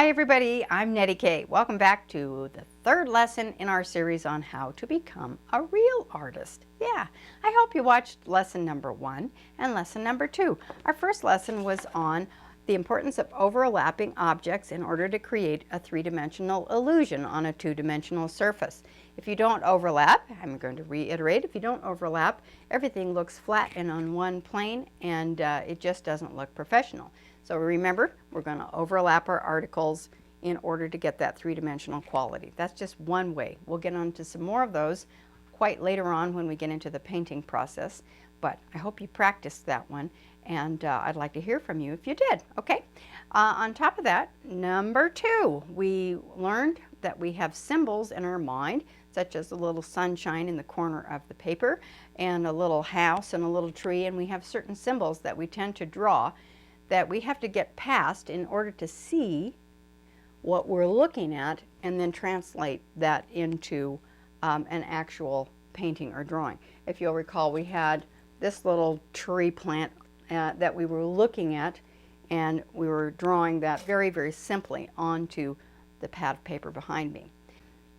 Hi everybody, I'm Nettie K. Welcome back to the third lesson in our series on how to become a real artist. Yeah, I hope you watched lesson number 1 and lesson number 2. Our first lesson was on the importance of overlapping objects in order to create a three-dimensional illusion on a two-dimensional surface. If you don't overlap, I'm going to reiterate, if you don't overlap, everything looks flat and on one plane and it just doesn't look professional. So remember, we're going to overlap our articles in order to get that three-dimensional quality. That's just one way. We'll get on to some more of those quite later on when we get into the painting process, but I hope you practiced that one, and I'd like to hear from you if you did, okay? On top of that, number 2, we learned that we have symbols in our mind, such as a little sunshine in the corner of the paper, and a little house and a little tree, and we have certain symbols that we tend to draw that we have to get past in order to see what we're looking at and then translate that into an actual painting or drawing. If you'll recall, we had this little tree plant that we were looking at, and we were drawing that very, very simply onto the pad of paper behind me.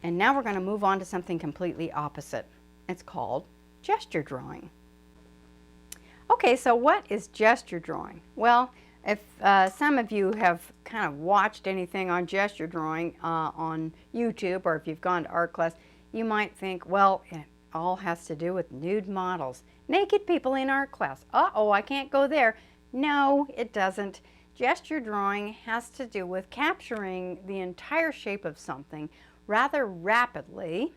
And now we're going to move on to something completely opposite. It's called gesture drawing. Okay, so what is gesture drawing? Well, if some of you have kind of watched anything on gesture drawing on YouTube, or if you've gone to art class, you might think, well, it all has to do with nude models, naked people in art class. Uh-oh, I can't go there. No, it doesn't. Gesture drawing has to do with capturing the entire shape of something rather rapidly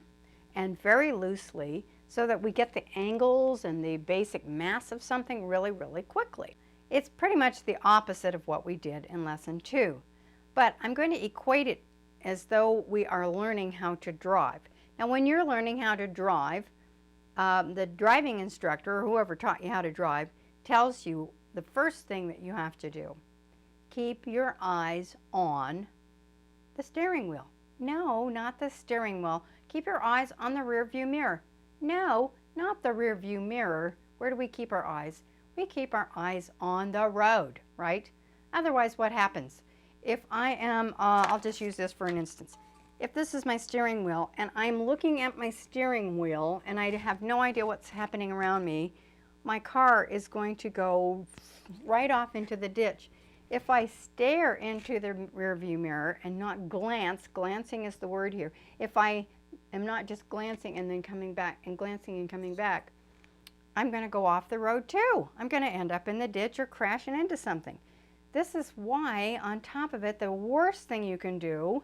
and very loosely, so that we get the angles and the basic mass of something really, really quickly. It's pretty much the opposite of what we did in lesson 2. But I'm going to equate it as though we are learning how to drive. Now when you're learning how to drive, the driving instructor, or whoever taught you how to drive, tells you the first thing that you have to do. Keep your eyes on the steering wheel. No, not the steering wheel. Keep your eyes on the rear view mirror. No, not the rear view mirror. Where do we keep our eyes? We keep our eyes on the road, right? Otherwise, what happens? If I am, I'll just use this for an instance. If this is my steering wheel and I'm looking at my steering wheel and I have no idea what's happening around me, my car is going to go right off into the ditch. If I stare into the rear view mirror and not glance, glancing is the word here, if I am not just glancing and then coming back and glancing and coming back, I'm going to go off the road too. I'm going to end up in the ditch or crashing into something. This is why, on top of it, the worst thing you can do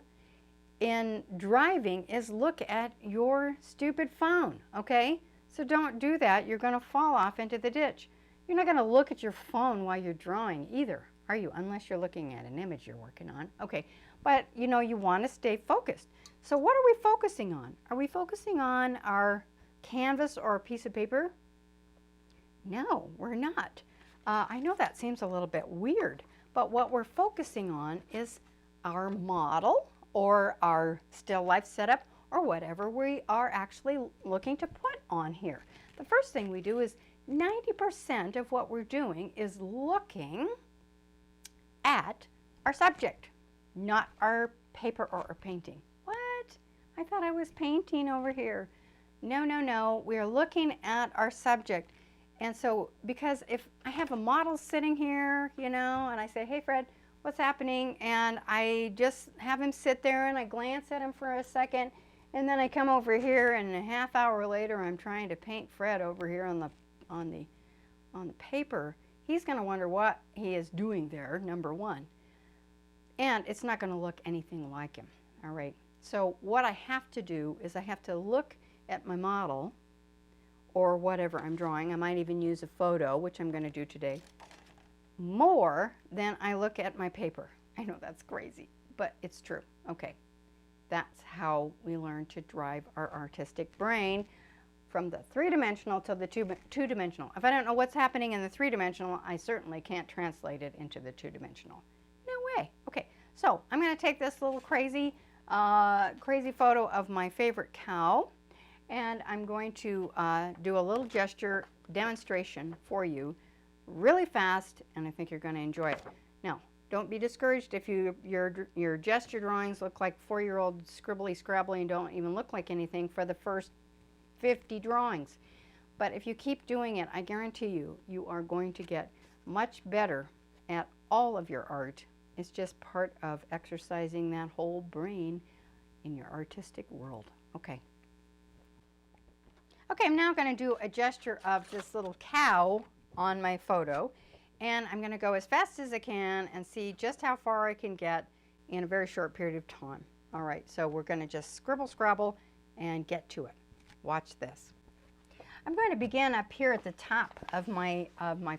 in driving is look at your stupid phone, okay? So don't do that. You're going to fall off into the ditch. You're not going to look at your phone while you're drawing either, are you? Unless you're looking at an image you're working on. Okay, but you know, you want to stay focused. So what are we focusing on? Are we focusing on our canvas or a piece of paper? No, we're not. I know that seems a little bit weird, but what we're focusing on is our model or our still life setup or whatever we are actually looking to put on here. The first thing we do is 90% of what we're doing is looking at our subject, not our paper or our painting. What? I thought I was painting over here. No, no, no. We're looking at our subject. And so, because if I have a model sitting here, you know, and I say, hey Fred, what's happening? And I just have him sit there and I glance at him for a second, and then I come over here and a half hour later I'm trying to paint Fred over here on the paper, he's going to wonder what he is doing there, number one. And it's not going to look anything like him, all right? So what I have to do is I have to look at my model or whatever I'm drawing. I might even use a photo, which I'm going to do today, more than I look at my paper. I know that's crazy, but it's true. Okay, that's how we learn to drive our artistic brain from the three-dimensional to the two-dimensional. If I don't know what's happening in the three-dimensional, I certainly can't translate it into the two-dimensional. No way. Okay, so I'm going to take this little crazy photo of my favorite cow, and I'm going to do a little gesture demonstration for you really fast, and I think you're going to enjoy it. Now, Don't be discouraged if your gesture drawings look like 4-year-old scribbly scrabbly and don't even look like anything for the first 50 drawings. But if you keep doing it, I guarantee you, you are going to get much better at all of your art. It's just part of exercising that whole brain in your artistic world. Okay. Okay, I'm now going to do a gesture of this little cow on my photo, and I'm going to go as fast as I can and see just how far I can get in a very short period of time. All right, so we're going to just scribble scrabble and get to it. Watch this. I'm going to begin up here at the top of my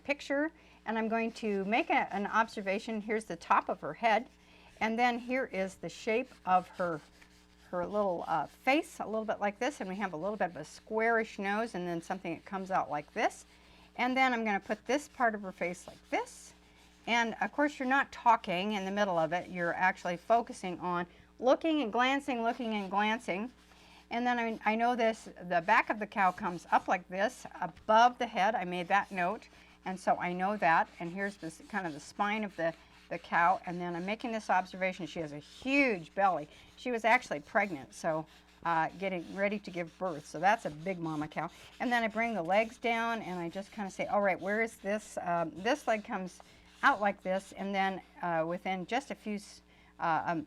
picture, and I'm going to make an observation. Here's the top of her head, and then here is the shape of her little face, a little bit like this, and we have a little bit of a squarish nose and then something that comes out like this. And then I'm going to put this part of her face like this. And of course you're not talking in the middle of it, you're actually focusing on looking and glancing, looking and glancing. And then I know the back of the cow comes up like this, above the head. I made that note, and so I know that. And here's this kind of the spine of the cow, and then I'm making this observation. She has a huge belly. She was actually pregnant, so getting ready to give birth. So that's a big mama cow. And then I bring the legs down, and I just kind of say, all right, where is this? This leg comes out like this, and then within just a few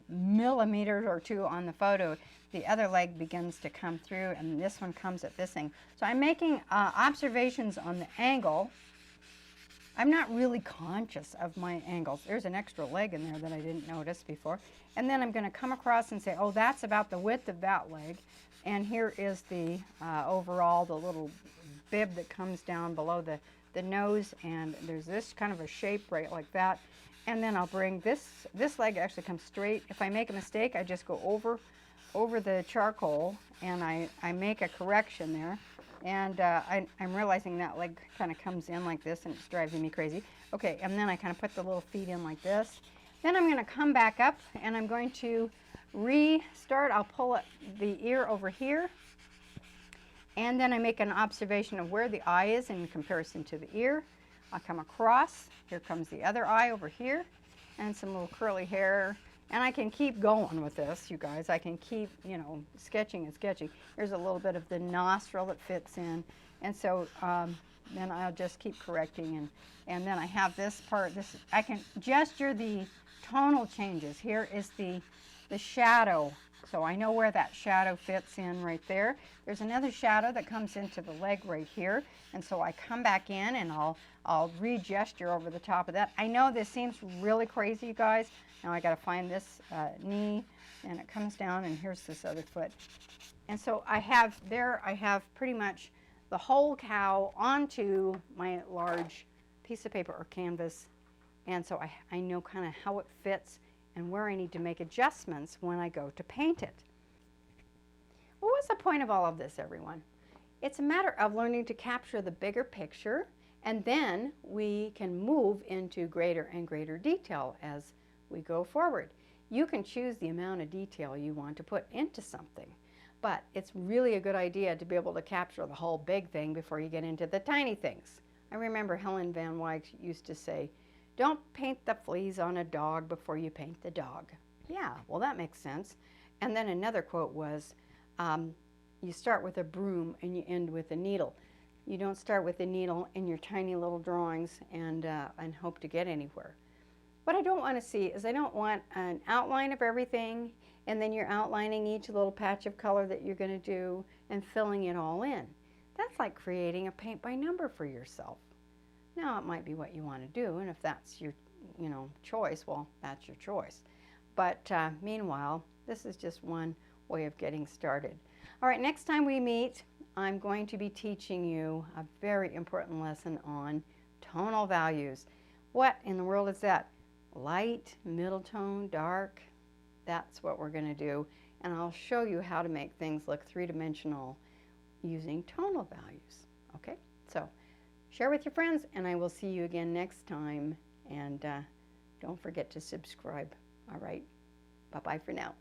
millimeters or two on the photo, the other leg begins to come through, and this one comes at this thing. So I'm making observations on the angle. I'm not really conscious of my angles. There's an extra leg in there that I didn't notice before. And then I'm going to come across and say, oh, that's about the width of that leg. And here is the overall, the little bib that comes down below the nose. And there's this kind of a shape right like that. And then I'll bring this leg actually comes straight. If I make a mistake, I just go over the charcoal and I make a correction there. And I'm realizing that leg kind of comes in like this, and it's driving me crazy. Okay, and then I kind of put the little feet in like this. Then I'm going to come back up, and I'm going to restart. I'll pull the ear over here, and then I make an observation of where the eye is in comparison to the ear. I'll come across. Here comes the other eye over here, and some little curly hair. And I can keep going with this, you guys. I can keep, sketching and sketching. Here's a little bit of the nostril that fits in. And so then I'll just keep correcting. And then I have this part. I can gesture the tonal changes. Here is the shadow. So I know where that shadow fits in right there. There's another shadow that comes into the leg right here. And so I come back in and I'll re-gesture over the top of that. I know this seems really crazy, you guys. Now I got to find this knee, and it comes down, and here's this other foot. And so I have pretty much the whole cow onto my large piece of paper or canvas. And so I know kind of how it fits and where I need to make adjustments when I go to paint it. Well, what's the point of all of this, everyone? It's a matter of learning to capture the bigger picture, and then we can move into greater and greater detail as we go forward. You can choose the amount of detail you want to put into something, but it's really a good idea to be able to capture the whole big thing before you get into the tiny things. I remember Helen Van Wyck used to say, don't paint the fleas on a dog before you paint the dog. Yeah, well, that makes sense. And then another quote was, you start with a broom and you end with a needle. You don't start with a needle in your tiny little drawings and hope to get anywhere. What I don't want to see is I don't want an outline of everything, and then you're outlining each little patch of color that you're going to do and filling it all in. That's like creating a paint by number for yourself. Now, it might be what you want to do, and if that's your, choice, well, that's your choice. But meanwhile, this is just one way of getting started. All right, next time we meet, I'm going to be teaching you a very important lesson on tonal values. What in the world is that? Light, middle tone, dark. That's what we're going to do, and I'll show you how to make things look three-dimensional using tonal values. Okay, so share with your friends, and I will see you again next time. And don't forget to subscribe. All right, bye-bye for now.